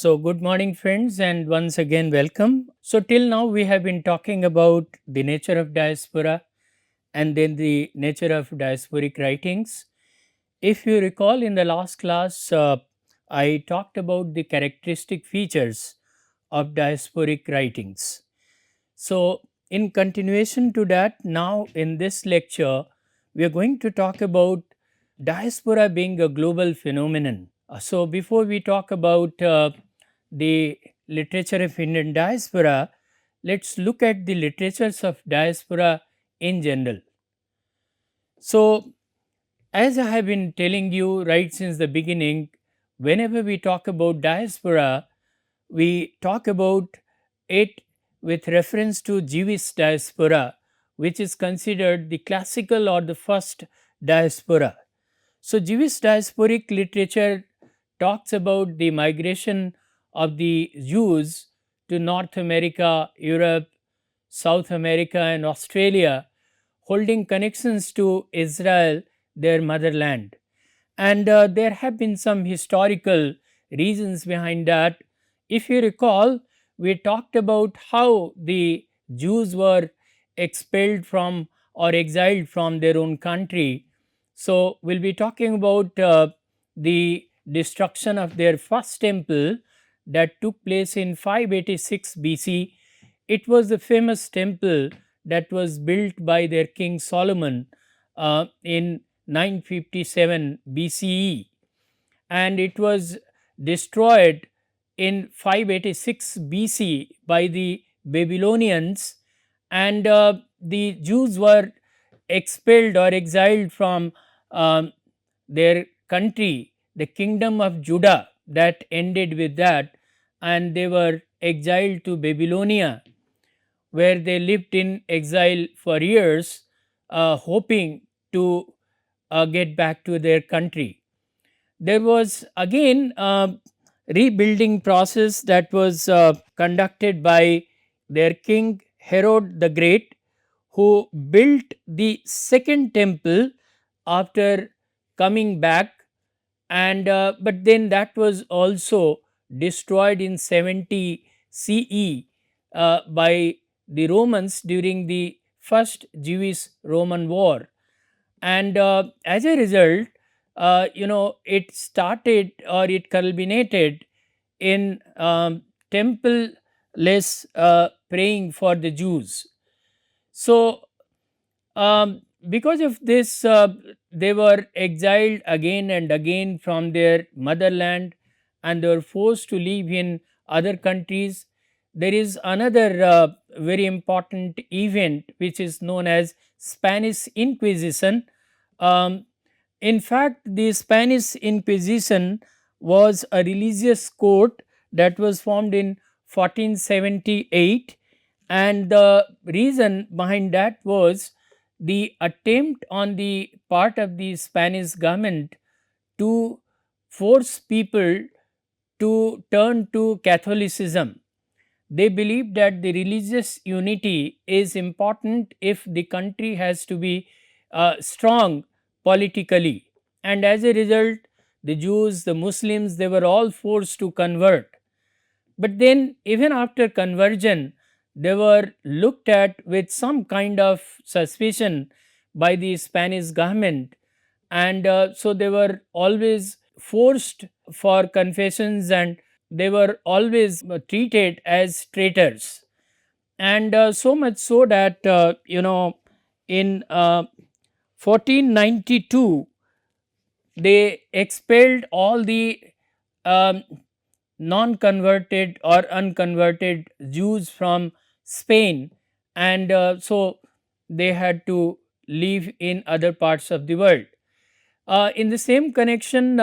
So, good morning, friends, and once again, welcome. So, till now, we have been talking about the nature of diaspora and then the nature of diasporic writings. If you recall, in the last class, I talked about the characteristic features of diasporic writings. So, in continuation to that, now in this lecture, we are going to talk about diaspora being a global phenomenon. So, before we talk about the literature of Indian diaspora, let's look at the literatures of diaspora in general. So, as I have been telling you right since the beginning, whenever we talk about diaspora, we talk about it with reference to Jewish diaspora, which is considered the classical or the first diaspora. So, Jewish diasporic literature talks about the migration of the Jews to North America, Europe, South America, and Australia, holding connections to Israel, their motherland. And there have been some historical reasons behind that. If you recall, we talked about how the Jews were expelled from or exiled from their own country. So, we'll be talking about the destruction of their first temple that took place in 586 BC. It was the famous temple that was built by their king Solomon in 957 BCE, and it was destroyed in 586 BC by the Babylonians, and the Jews were expelled or exiled from their country, the kingdom of Judah, that ended with that, and they were exiled to Babylonia, where they lived in exile for years, hoping to get back to their country. There was again a rebuilding process that was conducted by their king Herod the Great, who built the second temple after coming back, and but then that was also destroyed in 70 CE by the Romans during the first Jewish Roman war. And as a result, it started or it culminated in temple-less praying for the Jews. So, because of this, they were exiled again and again from their motherland, and they were forced to live in other countries. There is another very important event which is known as Spanish Inquisition. Um, in fact, the Spanish Inquisition was a religious court that was formed in 1478, and the reason behind that was the attempt on the part of the Spanish government to force people to turn to Catholicism. They believed that the religious unity is important if the country has to be strong politically, and as a result, the Jews, the Muslims, they were all forced to convert. But then, even after conversion, they were looked at with some kind of suspicion by the Spanish government, and so they were always forced for confessions, and they were always treated as traitors. And so much so that in 1492 they expelled all the um, non converted or unconverted Jews from Spain, and so they had to live in other parts of the world. In the same connection,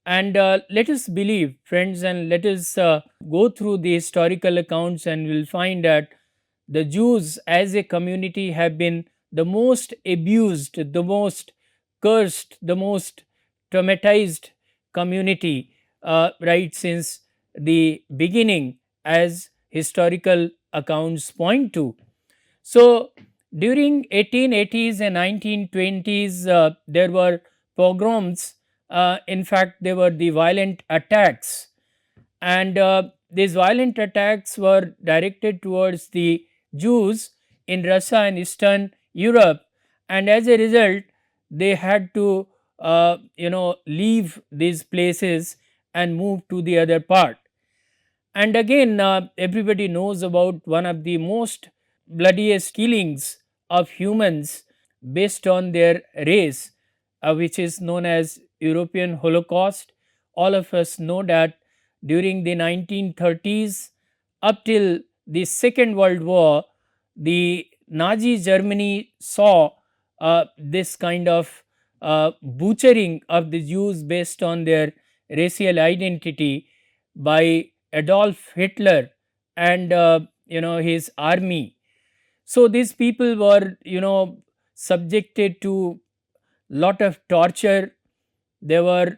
and let us believe, friends, and let us go through the historical accounts, and we will find that the Jews as a community have been the most abused, the most cursed, the most traumatized community right since the beginning, as historical accounts point to. So, during 1880s and 1920s, there were pogroms. In fact, there were the violent attacks, and these violent attacks were directed towards the Jews in Russia and Eastern Europe, and as a result they had to leave these places and move to the other part. And again, everybody knows about one of the most bloodiest killings of humans based on their race, which is known as European Holocaust. All of us know that during the 1930s up till the Second World War, the Nazi Germany saw this kind of butchering of the Jews based on their racial identity by Adolf Hitler and his army. So these people were subjected to lot of torture. They were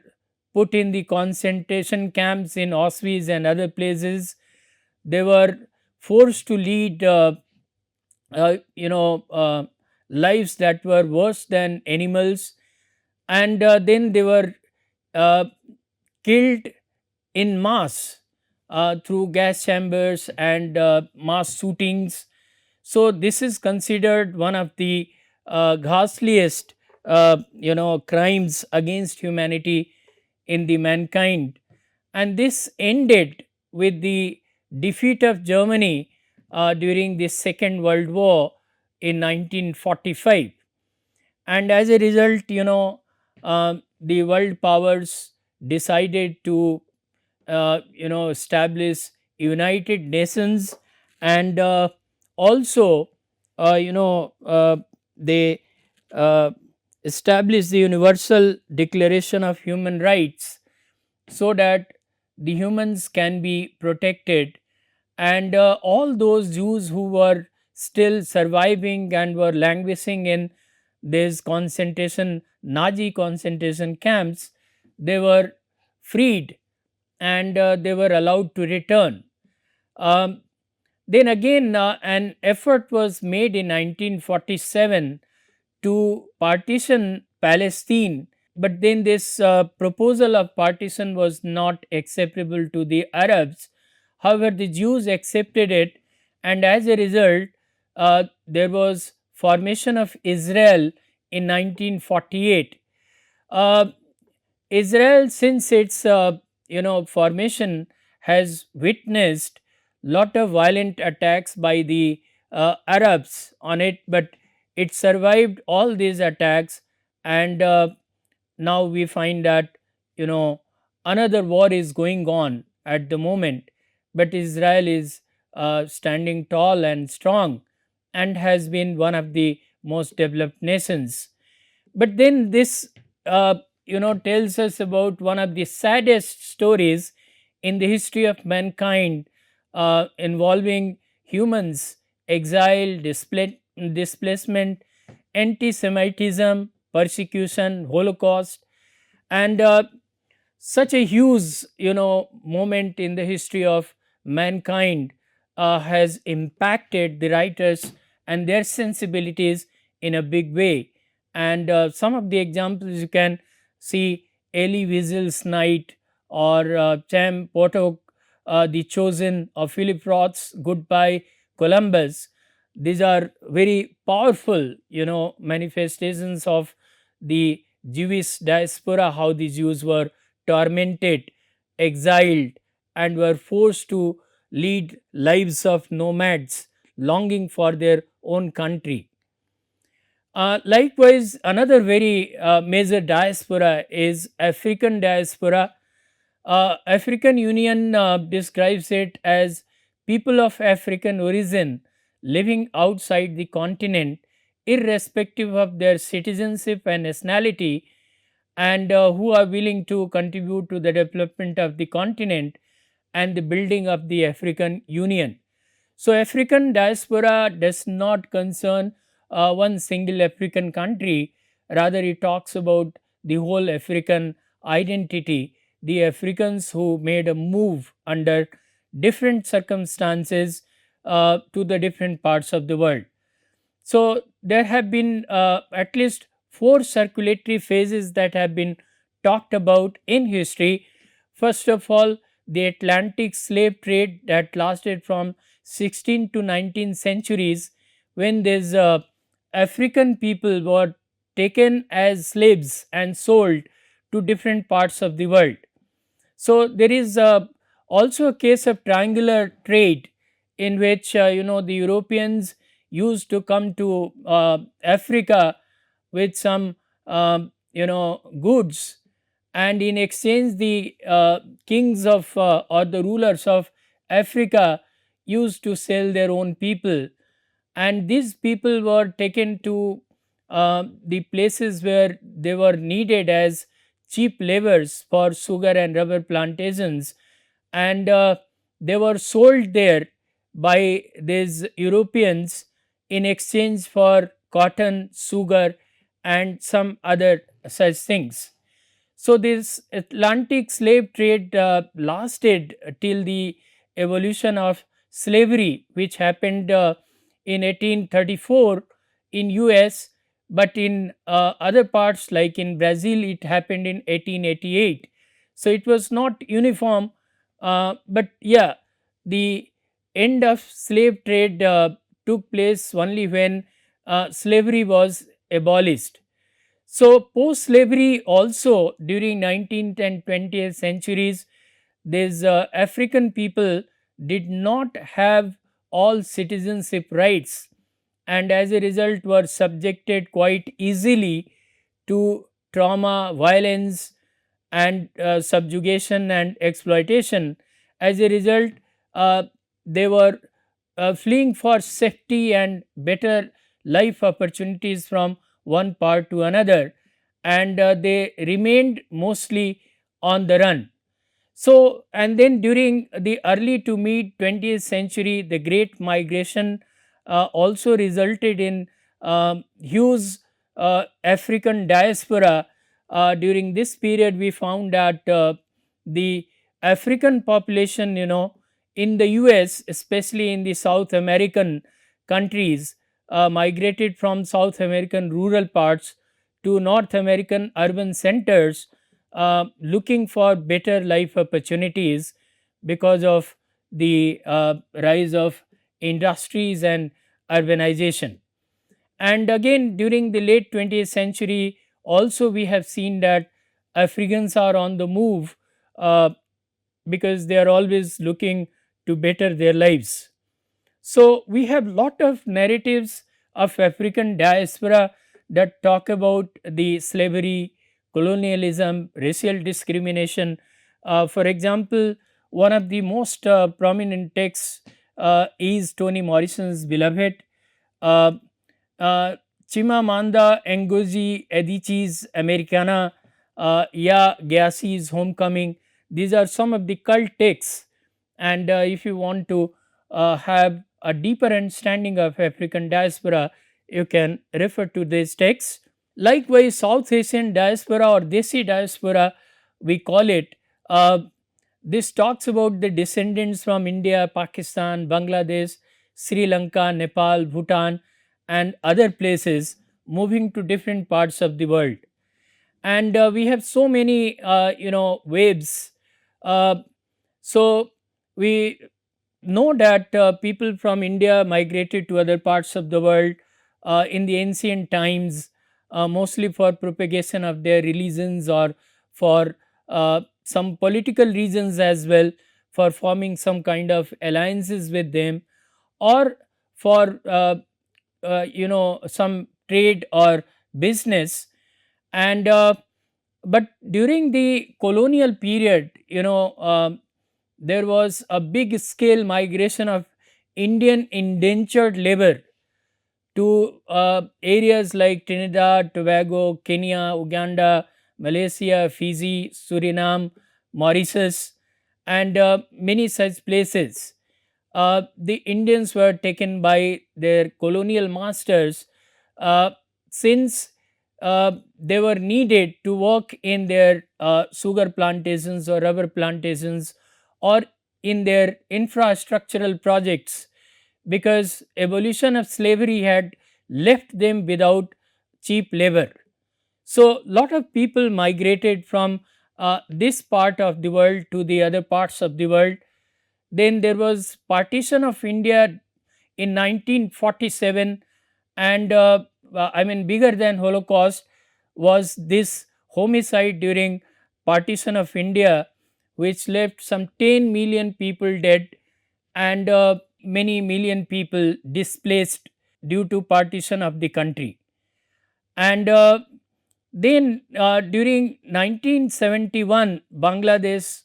put in the concentration camps in Auschwitz and other places. They were forced to lead uh, you know uh, lives that were worse than animals, and then they were uh, killed in mass through gas chambers and mass shootings. So this is considered one of the ghastliest crimes against humanity in the mankind, and this ended with the defeat of Germany during the Second World War in 1945. And as a result, the world powers decided to establish United Nations, and also they uh, established the Universal Declaration of Human Rights so that the humans can be protected, and all those Jews who were still surviving and were languishing in these Nazi concentration camps, they were freed, and they were allowed to return. Um, then again, an effort was made in 1947 to partition Palestine, but then this proposal of partition was not acceptable to the Arabs. However, the Jews accepted it, and as a result, there was formation of Israel in 1948. Uh, Israel, since its formation, has witnessed lot of violent attacks by the Arabs on it, but it survived all these attacks, and now we find that another war is going on at the moment, but Israel is standing tall and strong and has been one of the most developed nations. But then this tells us about one of the saddest stories in the history of mankind, involving humans, exile, displacement, anti-Semitism, persecution, Holocaust, and such a huge moment in the history of mankind has impacted the writers and their sensibilities in a big way. And some of the examples you can see: Elie Wiesel's Night, or Cham Potok, The Chosen, or Philip Roth's Goodbye Columbus. These are very powerful manifestations of the Jewish diaspora, how the Jews were tormented, exiled, and were forced to lead lives of nomads longing for their own country. Likewise, another very major diaspora is African diaspora. African Union describes it as people of African origin living outside the continent, irrespective of their citizenship and nationality, and who are willing to contribute to the development of the continent and the building of the African Union. So, African diaspora does not concern one single African country, rather, it talks about the whole African identity, the Africans who made a move under different circumstances to the different parts of the world. So, there have been at least four circulatory phases that have been talked about in history. First of all, the Atlantic slave trade that lasted from 16th to 19th centuries, when these African people were taken as slaves and sold to different parts of the world. So there is also a case of triangular trade, in which the Europeans used to come to Africa with some goods, and in exchange the kings of or the rulers of Africa used to sell their own people, and these people were taken to the places where they were needed as cheap laborers for sugar and rubber plantations, and they were sold there by these Europeans in exchange for cotton, sugar, and some other such things. So, this Atlantic slave trade lasted till the evolution of slavery, which happened in 1834 in US, but in other parts like in Brazil it happened in 1888. So, it was not uniform, but yeah, the end of slave trade took place only when slavery was abolished. So, post slavery also during 19th and 20th centuries, these African people did not have all citizenship rights, and as a result were subjected quite easily to trauma, violence, and subjugation and exploitation. As a result, uh, they were fleeing for safety and better life opportunities from one part to another, and they remained mostly on the run. So, and then during the early to mid 20th century, the Great Migration also resulted in huge African diaspora. During this period, we found that the African population, in the US, especially in the South American countries, migrated from South American rural parts to North American urban centers, looking for better life opportunities because of the rise of industries and urbanization. And again, during the late 20th century, also we have seen that Africans are on the move, because they are always looking to better their lives. So, we have lot of narratives of African diaspora that talk about the slavery, colonialism, racial discrimination. For example, one of the most prominent texts is Toni Morrison's Beloved, uh, uh, Chimamanda Ngozi Adichie's Americana, Ya Gyasi's Homecoming. These are some of the cult texts, and if you want to have a deeper understanding of African diaspora, you can refer to these texts. Likewise, South Asian diaspora or Desi diaspora, we call it. This talks about the descendants from India, Pakistan, Bangladesh, Sri Lanka, Nepal, Bhutan, and other places moving to different parts of the world. And we have so many, waves. Uh, so, we know that people from India migrated to other parts of the world in the ancient times, mostly for propagation of their religions or for some political reasons as well, for forming some kind of alliances with them, or for some trade or business. And but during the colonial period, there was a big scale migration of Indian indentured labor to areas like Trinidad, Tobago, Kenya, Uganda, Malaysia, Fiji, Suriname, Mauritius, and many such places. The Indians were taken by their colonial masters, uh, since they were needed to work in their sugar plantations or rubber plantations, or in their infrastructural projects, because abolition of slavery had left them without cheap labor. So, lot of people migrated from this part of the world to the other parts of the world. Then there was partition of India in 1947, and I mean, bigger than Holocaust was this homicide during partition of India, which left some 10 million people dead and many million people displaced due to partition of the country. And then during 1971 Bangladesh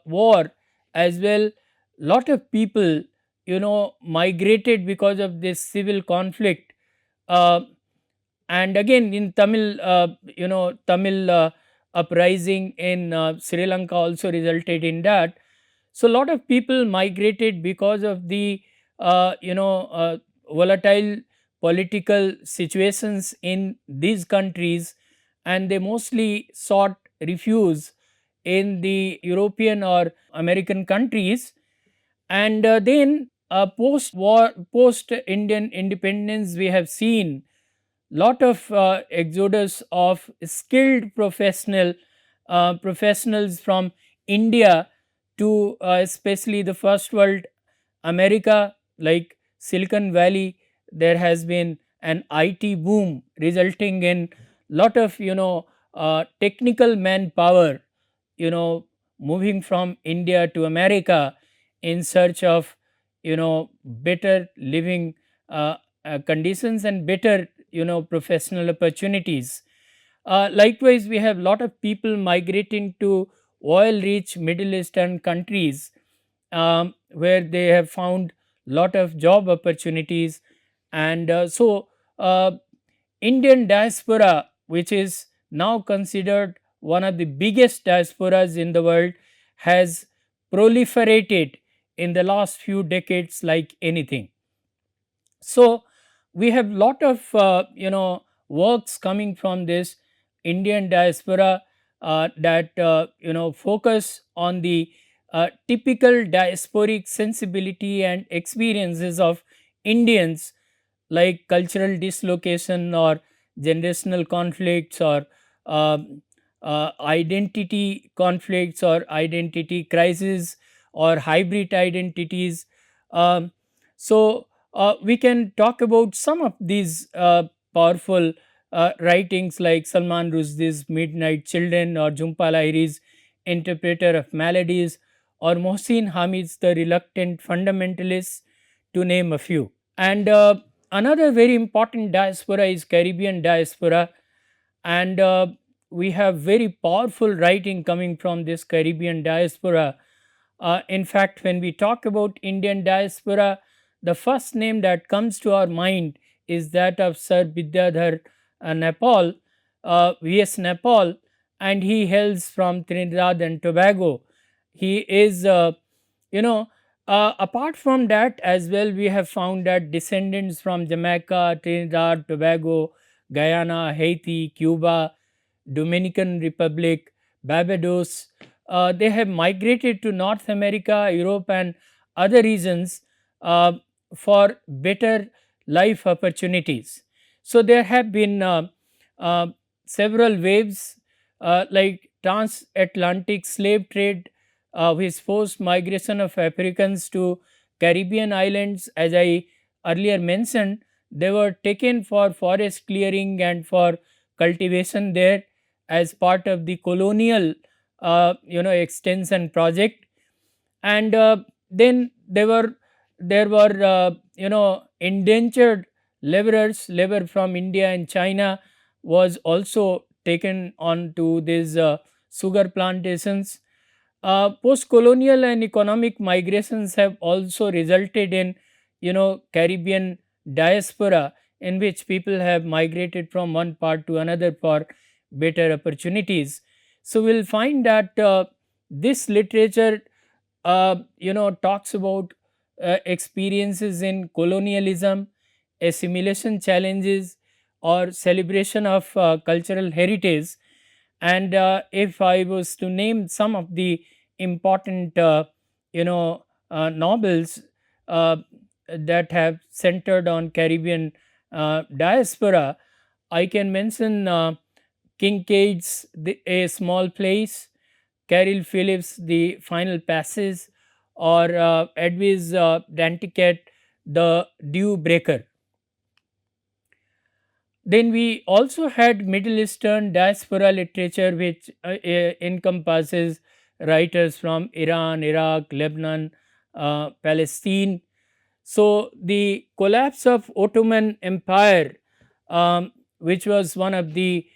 war as well, lot of people, migrated because of this civil conflict. uh, and again in Tamil, Tamil uprising in Sri Lanka also resulted in that. So, a lot of people migrated because of the volatile political situations in these countries, and they mostly sought refuge in the European or American countries. And then post war, post Indian independence, we have seen lot of exodus of skilled professionals from India to especially the first world America, like Silicon Valley. There has been an IT boom resulting in lot of technical manpower, you know moving from India to America in search of better living conditions and better professional opportunities. Likewise, we have lot of people migrating to oil rich Middle Eastern countries, where they have found lot of job opportunities. And uh, Indian diaspora, which is now considered one of the biggest diasporas in the world, has proliferated in the last few decades like anything. So, we have lot of works coming from this Indian diaspora that focus on the typical diasporic sensibility and experiences of Indians, like cultural dislocation or generational conflicts or identity conflicts or identity crisis or hybrid identities. Um, we can talk about some of these powerful writings like Salman Rushdie's Midnight Children or Jhumpa Lahiri's Interpreter of Maladies or Mohsin Hamid's The Reluctant Fundamentalists, to name a few. And another very important diaspora is Caribbean diaspora, and we have very powerful writing coming from this Caribbean diaspora. In fact, when we talk about Indian diaspora, the first name that comes to our mind is that of Sir Vidyadhar Naipaul, V.S. Naipaul, and he hails from Trinidad and Tobago. He is, apart from that as well, we have found that descendants from Jamaica, Trinidad, Tobago, Guyana, Haiti, Cuba, Dominican Republic, Barbados, they have migrated to North America, Europe, and other regions uh, for better life opportunities. So, there have been uh, several waves like transatlantic slave trade, which forced migration of Africans to Caribbean islands. As I earlier mentioned, they were taken for forest clearing and for cultivation there as part of the colonial extension project. And then there were indentured laborers, labor from India and China was also taken on to these sugar plantations. Post colonial and economic migrations have also resulted in Caribbean diaspora, in which people have migrated from one part to another for better opportunities. So, we will find that this literature talks about experiences in colonialism, assimilation challenges, or celebration of cultural heritage. And if I was to name some of the important novels uh, that have centered on Caribbean diaspora, I can mention Kincaid's A Small Place, Carol Phillips' The Final Passes, or Edwidge Danticat, The Dew Breaker. Then we also had Middle Eastern diaspora literature, which encompasses writers from Iran, Iraq, Lebanon, Palestine. So the collapse of Ottoman Empire, which was one of the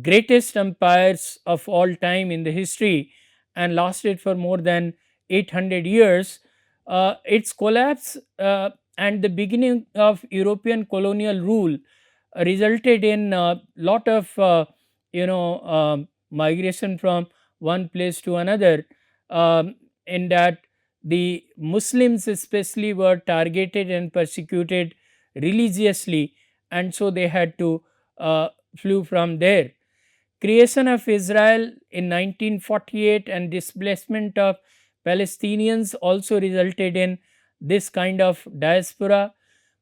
greatest empires of all time in the history and lasted for more than 800 years, its collapse and the beginning of European colonial rule resulted in a lot of migration from one place to another, in that the Muslims especially were targeted and persecuted religiously, and so they had to flew from there. Creation of Israel in 1948 and displacement of Palestinians also resulted in this kind of diaspora.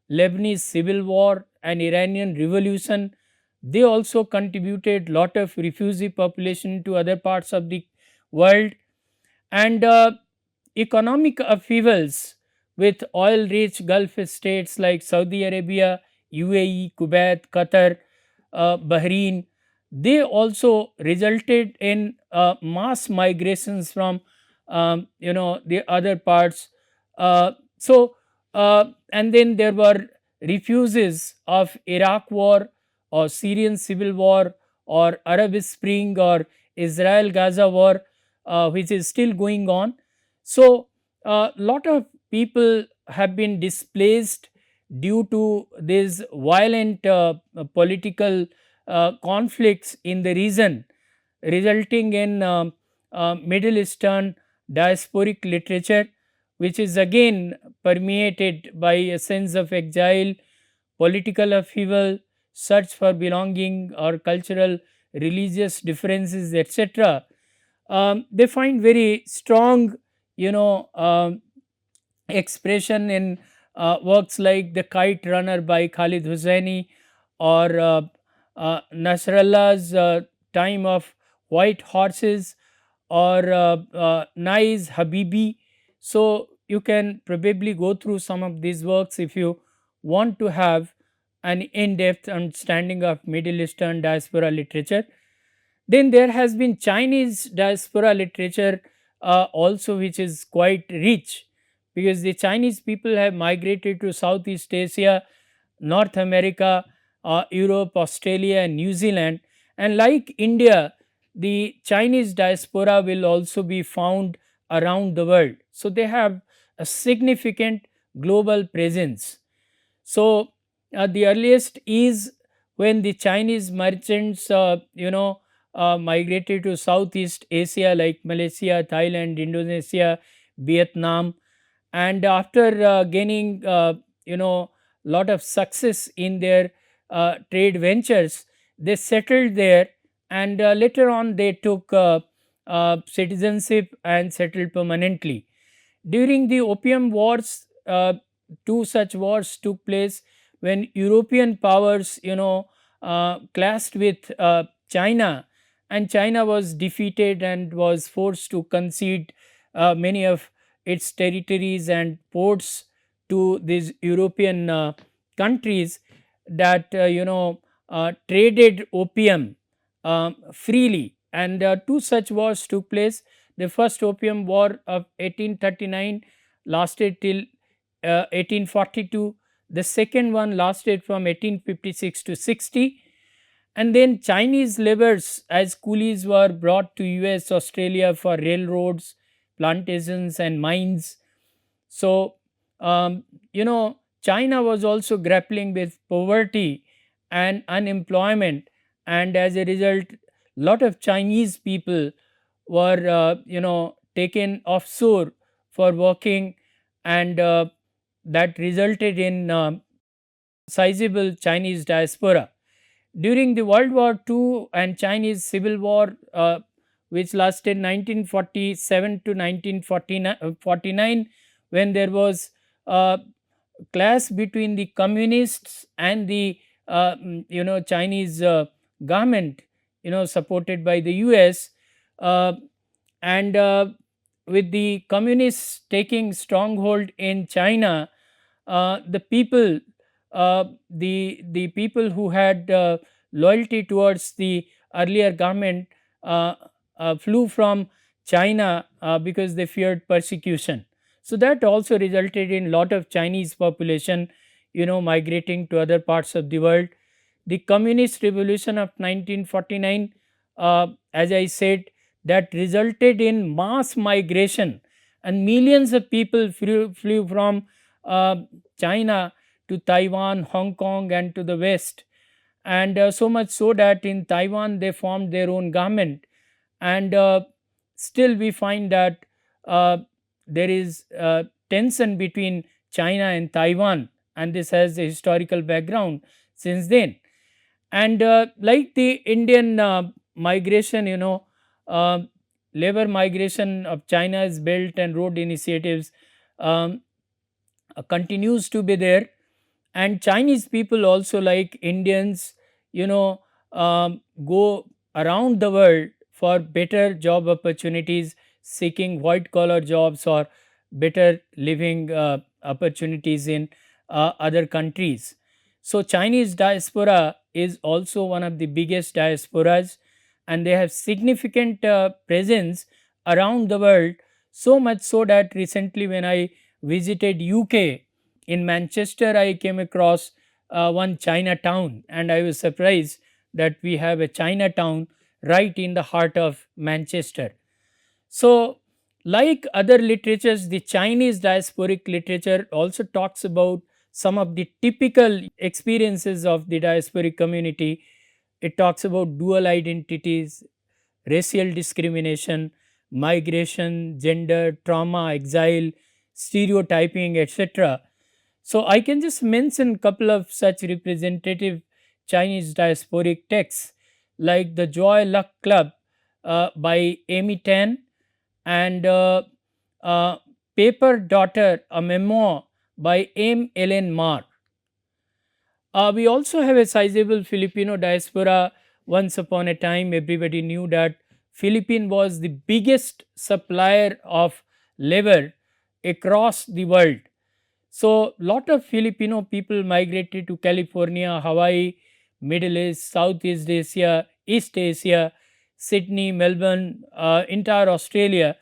Lebanese civil war and Iranian revolution, they also contributed lot of refugee population to other parts of the world. And economic upheavals with oil rich Gulf states like Saudi Arabia, UAE, Kuwait, Qatar, Bahrain, they also resulted in mass migrations from the other parts. And then there were refugees of Iraq war or Syrian civil war or Arab Spring or Israel Gaza war, which is still going on. So a lot of people have been displaced due to these violent political conflicts in the region, resulting in Middle Eastern diasporic literature, which is again permeated by a sense of exile, political upheaval, search for belonging, or cultural, religious differences, etc. They find very strong, you know, expression in works like The Kite Runner by Khalid Hosseini, or Nasrallah's Time of White Horses, or Nai's Habibi. So you can probably go through some of these works if you want to have an in-depth understanding of Middle Eastern diaspora literature. Then there has been Chinese diaspora literature also, which is quite rich, because the Chinese people have migrated to Southeast Asia, North America, Europe, Australia, and New Zealand. And like India, the Chinese diaspora will also be found around the world. So they have a significant global presence. So the earliest is when the Chinese merchants, migrated to Southeast Asia like Malaysia, Thailand, Indonesia, Vietnam, and after gaining lot of success in their trade ventures, they settled there, and later on they took citizenship and settled permanently. During the Opium Wars, two such wars took place when European powers, clashed with China, and China was defeated and was forced to concede many of its territories and ports to these European countries that traded opium freely. And two such wars took place. The first Opium War of 1839 lasted till 1842. The second one lasted from 1856 to 60. And then Chinese laborers as coolies were brought to US, Australia for railroads, plantations, and mines. So, China was also grappling with poverty and unemployment, and as a result, lot of Chinese people were, taken offshore for working, and that resulted in sizable Chinese diaspora. During the World War II and Chinese Civil War, which lasted 1947 to 1949, when there was a clash between the communists and the Chinese government, supported by the US, and with the communists taking stronghold in China, the people, the people who had loyalty towards the earlier government uh, flew from China because they feared persecution. So that also resulted in lot of Chinese population, migrating to other parts of the world. The communist revolution of 1949, as I said, that resulted in mass migration, and millions of people flew from uh, China to Taiwan, Hong Kong, and to the West. And so much so that in Taiwan they formed their own government. And still we find that uh, there is tension between China and Taiwan, and this has a historical background since then. And like the Indian migration, uh, labor migration of China's Belt and Road Initiatives um, continues to be there. And Chinese people also, like Indians, go around the world for better job opportunities, seeking white collar jobs or better living opportunities in other countries. So Chinese diaspora is also one of the biggest diasporas, and they have significant presence around the world, so much so that recently when I visited UK, in Manchester, I came across one Chinatown, and I was surprised that we have a Chinatown right in the heart of Manchester. So, like other literatures, the Chinese diasporic literature also talks about some of the typical experiences of the diasporic community. It talks about dual identities, racial discrimination, migration, gender, trauma, exile, stereotyping, etc. So I can just mention couple of such representative Chinese diasporic texts like the Joy Luck Club by Amy Tan, and uh, Paper Daughter, a memoir by M. Ellen Marr. We also have a sizable Filipino diaspora. Once upon a time, everybody knew that Philippines was the biggest supplier of labor across the world. So, lot of Filipino people migrated to California, Hawaii, Middle East, Southeast Asia, East Asia, Sydney, Melbourne, entire Australia.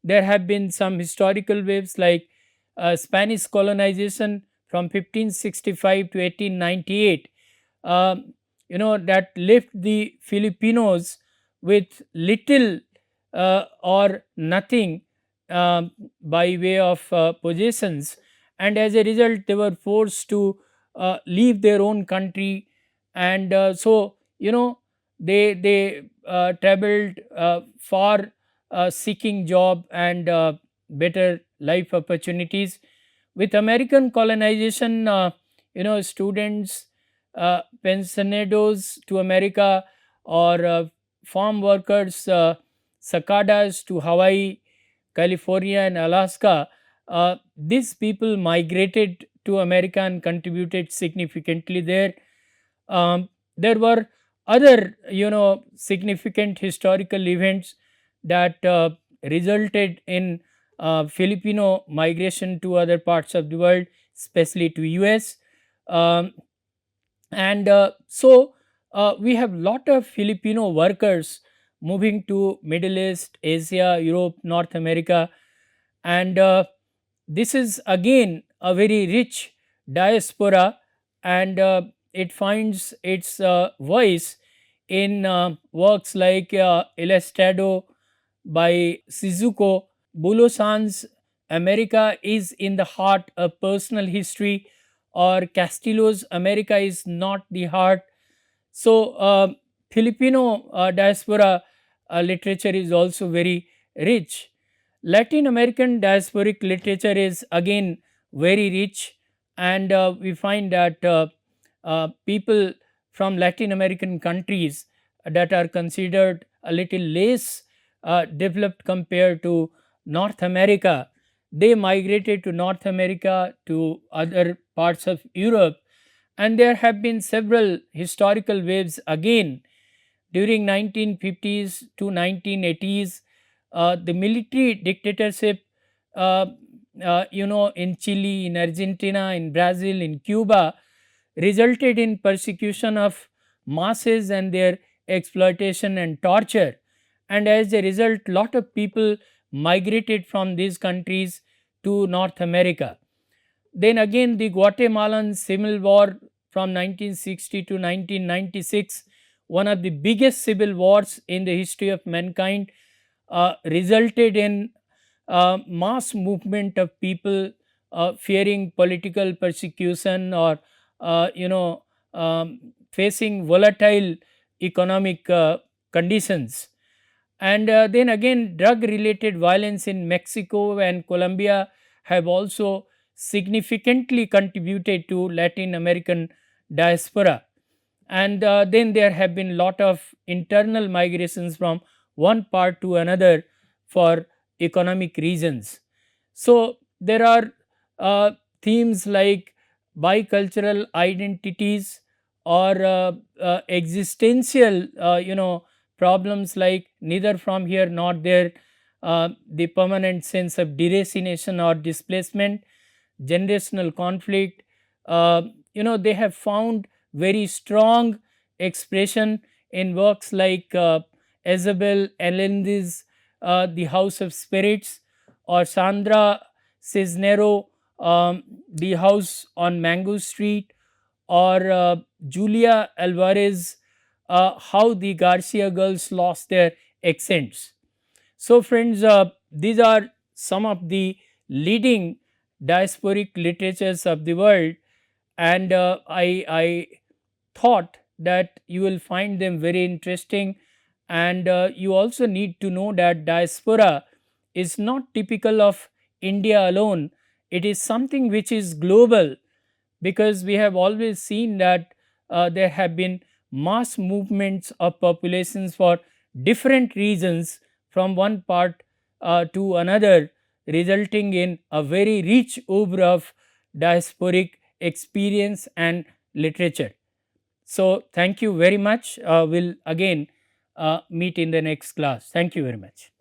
There have been some historical waves like Spanish colonization from 1565 to 1898, that left the Filipinos with little or nothing by way of possessions, and as a result they were forced to leave their own country. And so they traveled far, seeking job and better life opportunities. With American colonization, students, pensionados to America, or farm workers, cicadas to Hawaii, California, and Alaska, these people migrated to America and contributed significantly there. There were other, significant historical events that resulted in Filipino migration to other parts of the world, especially to US. Um, and so we have lot of Filipino workers moving to Middle East, Asia, Europe, North America, and this is again a very rich diaspora, and it finds its voice in works like El Estado by Shizuko. Bulosan's America is in the heart of personal history, or Castillo's America is not the heart. So, Filipino diaspora literature is also very rich. Latin American diasporic literature is again very rich, and we find that people from Latin American countries that are considered a little less developed compared to North America, they migrated to North America, to other parts of Europe, and there have been several historical waves again during 1950s to 1980s. the military dictatorship, in Chile, in Argentina, in Brazil, in Cuba, resulted in persecution of masses and their exploitation and torture. And as a result, lot of people migrated from these countries to North America. Then again, the Guatemalan Civil War from 1960 to 1996, one of the biggest civil wars in the history of mankind, resulted in mass movement of people fearing political persecution, or facing volatile economic conditions. And then again, drug related violence in Mexico and Colombia have also significantly contributed to Latin American diaspora. And then there have been lot of internal migrations from one part to another for economic reasons. So there are themes like bicultural identities, or existential problems like neither from here nor there, the permanent sense of deracination or displacement, generational conflict. They have found very strong expression in works like Isabel Allende's The House of Spirits, or Sandra Cisnero, The House on Mango Street, or Julia Alvarez, How the Garcia Girls Lost Their Accents. So, friends, these are some of the leading diasporic literatures of the world, and I thought that you will find them very interesting. And you also need to know that diaspora is not typical of India alone, it is something which is global, because we have always seen that there have been mass movements of populations for different reasons from one part to another, resulting in a very rich oeuvre of diasporic experience and literature. So, thank you very much. We will again meet in the next class. Thank you very much.